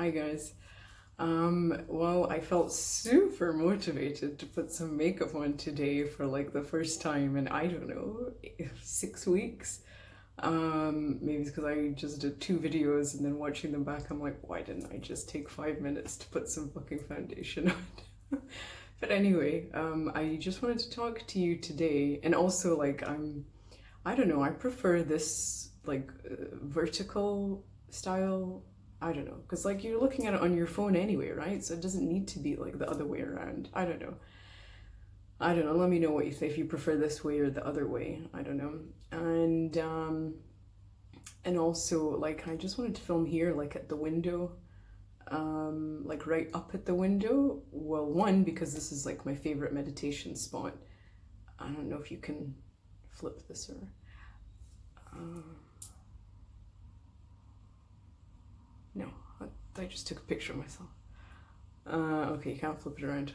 Hi guys. Well, I felt super motivated to put some makeup on today for like the first time in, I don't know, 6 weeks. Maybe it's because I just did two videos and then watching them back, I'm like, why didn't I just take 5 minutes to put some fucking foundation on? But anyway, I just wanted to talk to you today, and also like I don't know, I prefer this like vertical style. I don't know, because like you're looking at it on your phone anyway, right? So it doesn't need to be like the other way around. I don't know. I don't know. Let me know what you think, if you prefer this way or the other way. I don't know. And also like I just wanted to film here, like at the window, like right up at the window. Well, one, because this is like my favorite meditation spot. I don't know if you can flip this or. Uh, no, I just took a picture of myself. Okay, you can't flip it around.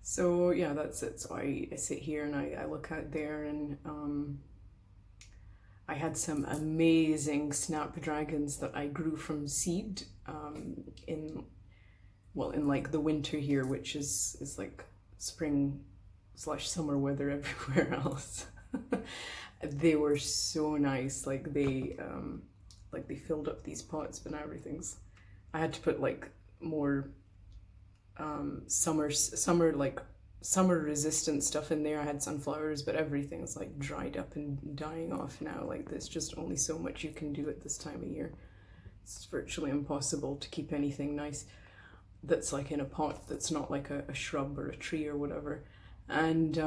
So yeah, that's it. So I sit here and I look out there, and I had some amazing snapdragons that I grew from seed in, well, in like the winter here, which is like spring slash summer weather everywhere else. They were so nice. Like they filled up these pots, but now everything's. I had to put like more summer like summer resistant stuff in there. I had sunflowers, but everything's like dried up and dying off now. Like there's just only so much you can do at this time of year. It's virtually impossible to keep anything nice that's like in a pot that's not like a shrub or a tree or whatever. And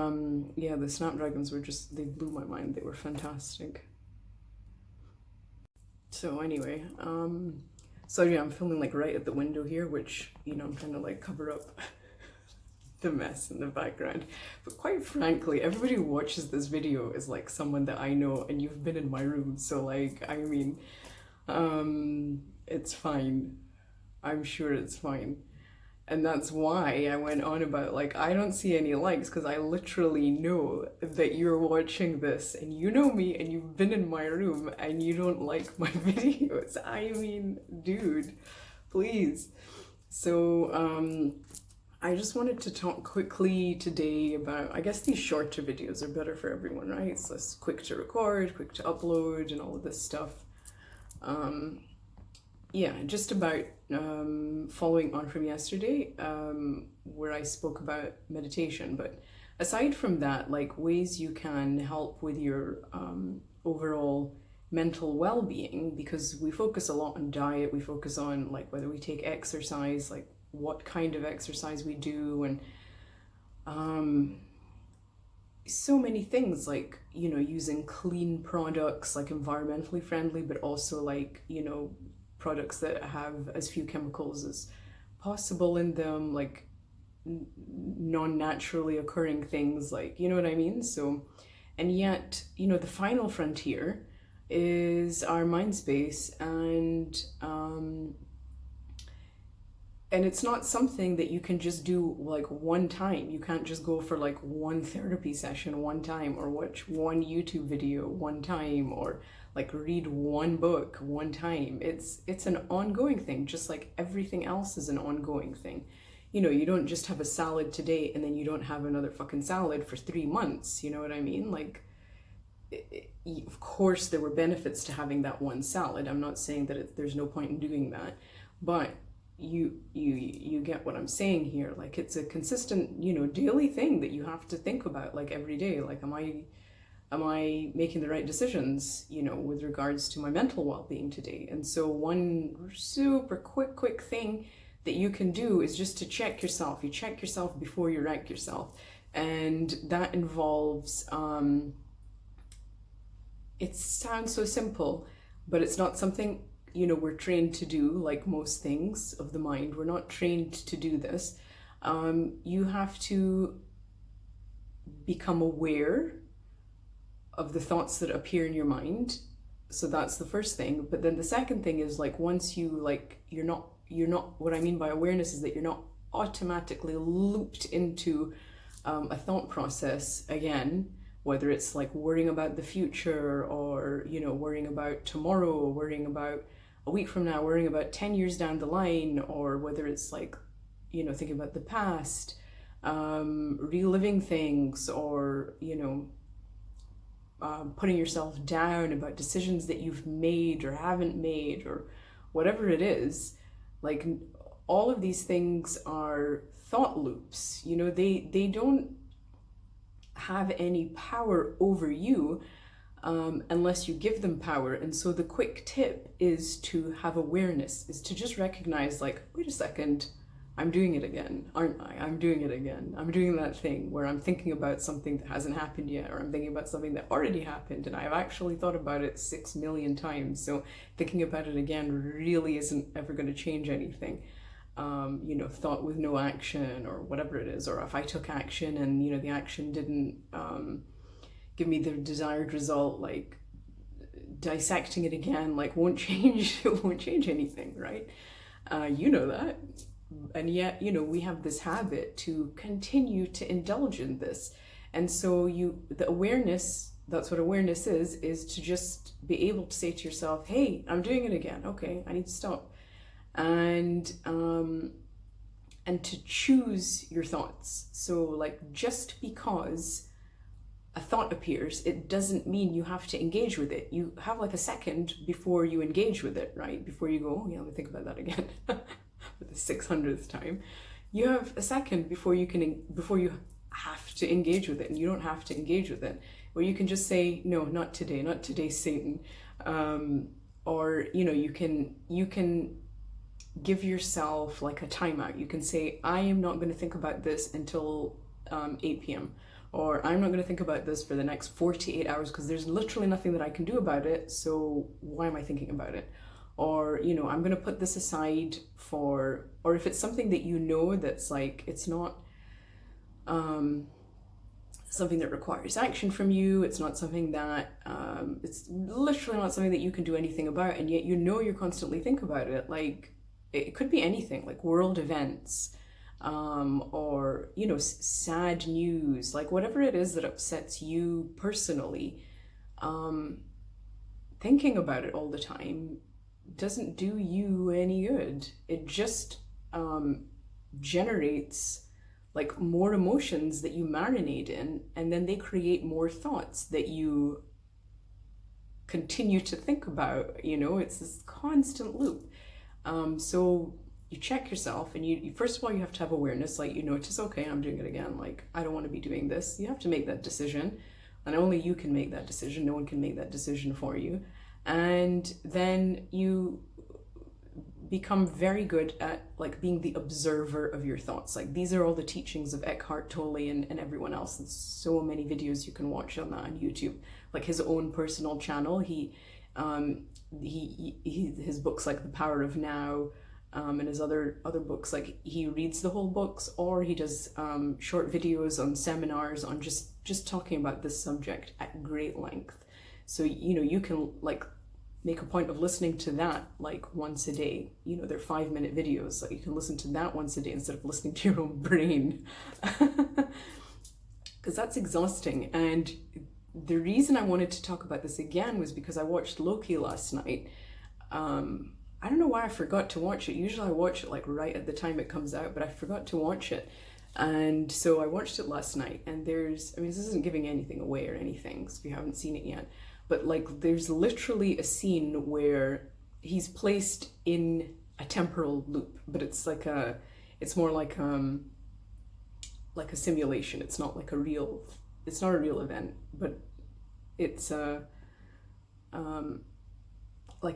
yeah, the snapdragons were just, they blew my mind. They were fantastic. So anyway, so yeah, I'm filming like right at the window here, which, you know, I'm trying to like cover up the mess in the background. But quite frankly, everybody who watches this video is like someone that I know, and you've been in my room, so like, I mean, it's fine. I'm sure it's fine. And that's why I went on about like, I don't see any likes, because I literally know that you're watching this and you know me and you've been in my room and you don't like my videos. I mean, dude, please. So I just wanted to talk quickly today about, I guess these shorter videos are better for everyone, right? It's less quick to record, quick to upload, and all of this stuff. Yeah, just about following on from yesterday, where I spoke about meditation. But aside from that, like ways you can help with your overall mental well-being, because we focus a lot on diet, we focus on like whether we take exercise, like what kind of exercise we do, and so many things, like, you know, using clean products, like environmentally friendly, but also like, you know, products that have as few chemicals as possible in them, like non-naturally occurring things, like, you know what I mean? So, and yet, you know, the final frontier is our mind space, and it's not something that you can just do like one time. You can't just go for like one therapy session one time, or watch one YouTube video one time, or like read one book one time. It's an ongoing thing, just like everything else is an ongoing thing. You know, you don't just have a salad today and then you don't have another fucking salad for 3 months. You know what I mean? Like, of course there were benefits to having that one salad. I'm not saying that there's no point in doing that, but you get what I'm saying here. Like, it's a consistent, you know, daily thing that you have to think about, like every day. Like, am I making the right decisions, you know, with regards to my mental well-being today? And so one super quick thing that you can do is just to check yourself. You check yourself before you wreck yourself. And that involves it sounds so simple, but it's not something, you know, we're trained to do. Like most things of the mind, we're not trained to do this. You have to become aware of the thoughts that appear in your mind. So that's the first thing. But then the second thing is, like, once you, like, you're not, what I mean by awareness is that you're not automatically looped into a thought process again, whether it's like worrying about the future, or, you know, worrying about tomorrow, or worrying about a week from now, worrying about 10 years down the line, or whether it's like, you know, thinking about the past, reliving things, or, you know, putting yourself down about decisions that you've made or haven't made, or whatever it is, like all of these things are thought loops. You know, they don't have any power over you unless you give them power. And so the quick tip is to have awareness, is to just recognize, like, wait a second, I'm doing it again, aren't I? I'm doing it again. I'm doing that thing where I'm thinking about something that hasn't happened yet, or I'm thinking about something that already happened and I've actually thought about it 6 million times. So thinking about it again really isn't ever going to change anything. You know, thought with no action, or whatever it is, or if I took action and, you know, the action didn't give me the desired result, like dissecting it again, like won't change, it won't change anything, right? You know that. And yet, you know, we have this habit to continue to indulge in this. And so the awareness, that's what awareness is to just be able to say to yourself, hey, I'm doing it again. Okay, I need to stop. And to choose your thoughts. So like, just because a thought appears, it doesn't mean you have to engage with it. You have like a second before you engage with it, right? Before you go, oh yeah, let me think about that again. For the 600th time. You have a second before you have to engage with it, and you don't have to engage with it. Or you can just say, no, not today, Satan. Or, you know, you can give yourself like a timeout. You can say, I am not going to think about this until 8 p.m. Or I'm not going to think about this for the next 48 hours because there's literally nothing that I can do about it. So why am I thinking about it? Or, you know, I'm going to put this aside for, or if it's something that you know that's like, it's not something that requires action from you, it's not something that, it's literally not something that you can do anything about, and yet you know you're constantly thinking about it. Like, it could be anything, like world events, or, you know, sad news, like whatever it is that upsets you personally, thinking about it all the time doesn't do you any good. It just generates like more emotions that you marinate in, and then they create more thoughts that you continue to think about. You know, it's this constant loop. So you check yourself, and you first of all, you have to have awareness, like, you notice, okay, I'm doing it again, like I don't want to be doing this. You have to make that decision, and only you can make that decision. No one can make that decision for you. And then you become very good at like being the observer of your thoughts. Like, these are all the teachings of Eckhart Tolle and everyone else. There's so many videos you can watch on that on YouTube, like his own personal channel. He his books like The Power of Now, and his other books, like he reads the whole books, or he does short videos on seminars on just talking about this subject at great length. So, you know, you can like make a point of listening to that like once a day. You know, they're 5-minute videos, so you can listen to that once a day instead of listening to your own brain. Because that's exhausting. And the reason I wanted to talk about this again was because I watched Loki last night. I don't know why I forgot to watch it. Usually I watch it like right at the time it comes out, but I forgot to watch it. And so I watched it last night, and this isn't giving anything away or anything, so if you haven't seen it yet, but like there's literally a scene where he's placed in a temporal loop, but it's more like a simulation. It's not a real event, but it's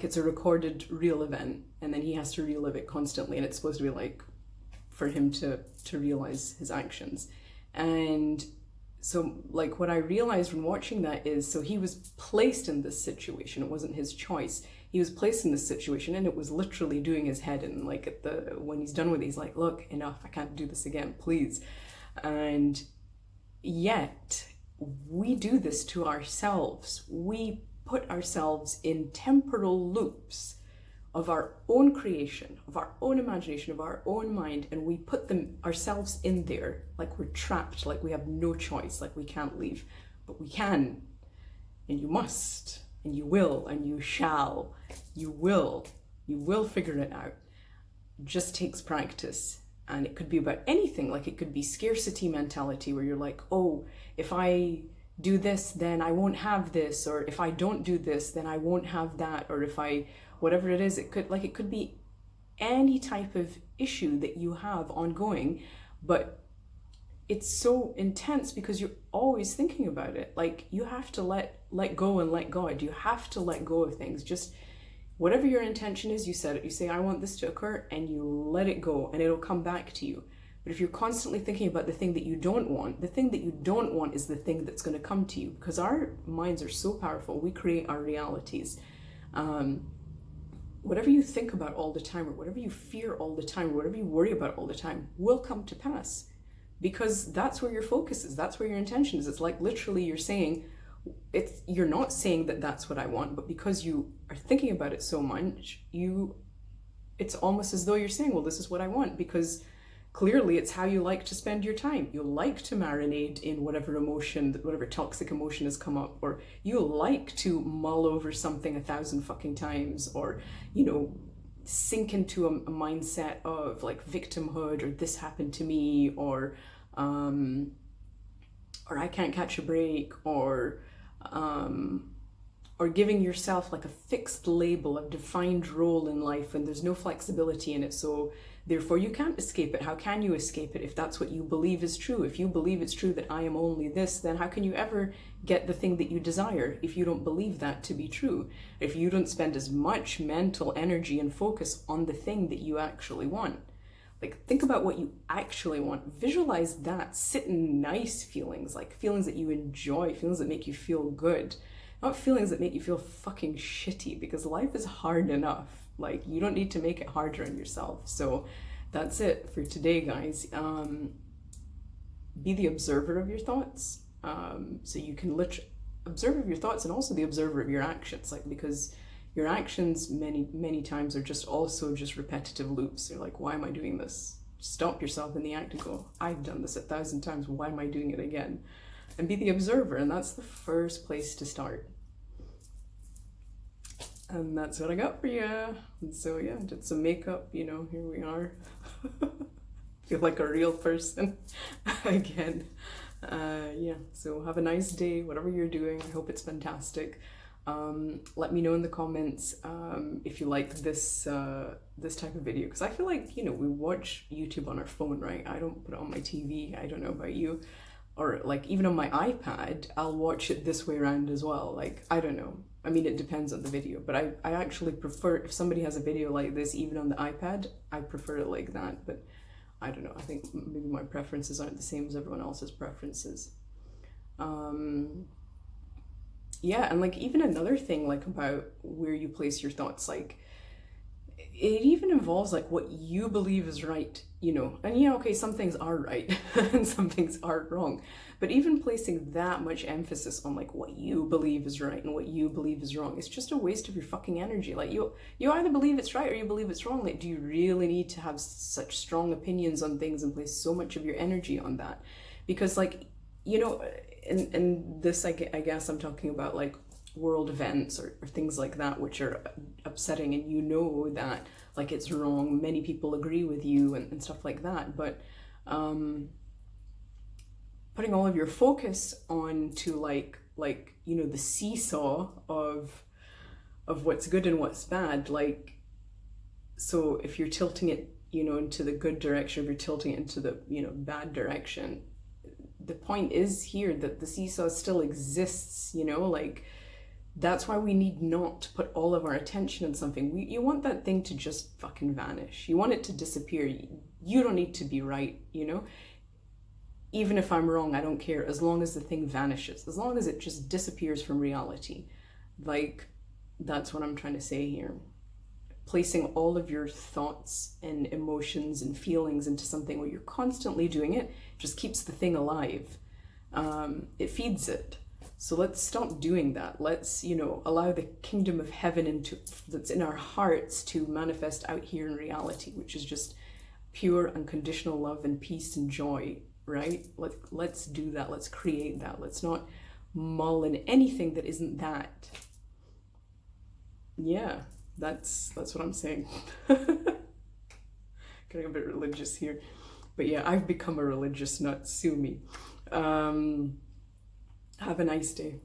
it's a recorded real event, and then he has to relive it constantly, and it's supposed to be like for him to realize his actions. And so like what I realized when watching that is, so he was placed in this situation. It wasn't his choice. He was placed in this situation, and it was literally doing his head in. Like when he's done with it, he's like, look, enough, I can't do this again, please. And yet we do this to ourselves. We put ourselves in temporal loops of our own creation, of our own imagination, of our own mind, and we put them ourselves in there like we're trapped, like we have no choice, like we can't leave. But we can, and you must, and you will, and you shall. You will You will figure it out. Just takes practice. And it could be about anything. Like, it could be scarcity mentality, where you're like, oh, if I do this, then I won't have this, or if I don't do this, then I won't have that, or if I, whatever it is, it could be any type of issue that you have ongoing, but it's so intense because you're always thinking about it. Like, you have to let go and let God. You have to let go of things. Just whatever your intention is, you set it. You say, I want this to occur, and you let it go, and it'll come back to you. But if you're constantly thinking about the thing that you don't want, the thing that you don't want is the thing that's going to come to you, because our minds are so powerful. We create our realities. Whatever you think about all the time, or whatever you fear all the time, or whatever you worry about all the time, will come to pass, because that's where your focus is. That's where your intention is. It's like, literally, you're saying, you're not saying that that's what I want, but because you are thinking about it so much, it's almost as though you're saying, well, this is what I want, because clearly it's how you like to spend your time. You like to marinate in whatever emotion, whatever toxic emotion has come up, or you like to mull over something 1,000 fucking times, or, sink into a mindset of like victimhood, or this happened to me, or I can't catch a break, or giving yourself like a fixed label, a defined role in life, and there's no flexibility in it. So therefore you can't escape it. How can you escape it if that's what you believe is true? If you believe it's true that I am only this, then how can you ever get the thing that you desire if you don't believe that to be true? If you don't spend as much mental energy and focus on the thing that you actually want. Like, think about what you actually want. Visualize that. Sit in nice feelings, like feelings that you enjoy, feelings that make you feel good. Not feelings that make you feel fucking shitty, because life is hard enough. Like, you don't need to make it harder on yourself. So that's it for today, guys. Be the observer of your thoughts. So you can observe your thoughts, and also the observer of your actions. Like, because your actions many times are just also just repetitive loops. You're like, why am I doing this? Stop yourself in the act and go, I've done this 1,000 times. Why am I doing it again? And be the observer. And that's the first place to start. And that's what I got for you. And so yeah, did some makeup, here we are. Feel like a real person again. So have a nice day, whatever you're doing. I hope it's fantastic. Let me know in the comments if you like this type of video, because I feel like, we watch YouTube on our phone, right? I don't put it on my TV. I don't know about you. Or like even on my iPad, I'll watch it this way around as well. Like, I don't know. I mean, it depends on the video, but I actually prefer, if somebody has a video like this, even on the iPad, I prefer it like that. But I don't know. I think maybe my preferences aren't the same as everyone else's preferences. Yeah, and like even another thing like about where you place your thoughts, like it even involves like what you believe is right, and okay, some things are right and some things are wrong, but even placing that much emphasis on like what you believe is right and what you believe is wrong, it's just a waste of your fucking energy. Like you either believe it's right or you believe it's wrong. Like, do you really need to have such strong opinions on things and place so much of your energy on that? Because like, and this, I guess I'm talking about like world events or things like that, which are upsetting, and that like it's wrong. Many people agree with you and stuff like that. But putting all of your focus on to like the seesaw of what's good and what's bad. Like, so if you're tilting it, into the good direction, if you're tilting it into the, bad direction, the point is here that the seesaw still exists, like that's why we need not to put all of our attention on something. You want that thing to just fucking vanish. You want it to disappear. You don't need to be right, Even if I'm wrong, I don't care, as long as the thing vanishes, as long as it just disappears from reality. Like, that's what I'm trying to say here. Placing all of your thoughts and emotions and feelings into something where you're constantly doing it just keeps the thing alive. It feeds it. So let's stop doing that. Let's, allow the kingdom of heaven that's in our hearts to manifest out here in reality, which is just pure unconditional love and peace and joy, right? Let's do that. Let's create that. Let's not mull in anything that isn't that. Yeah. That's what I'm saying. Getting a bit religious here. But yeah, I've become a religious nut. Sue me. Have a nice day.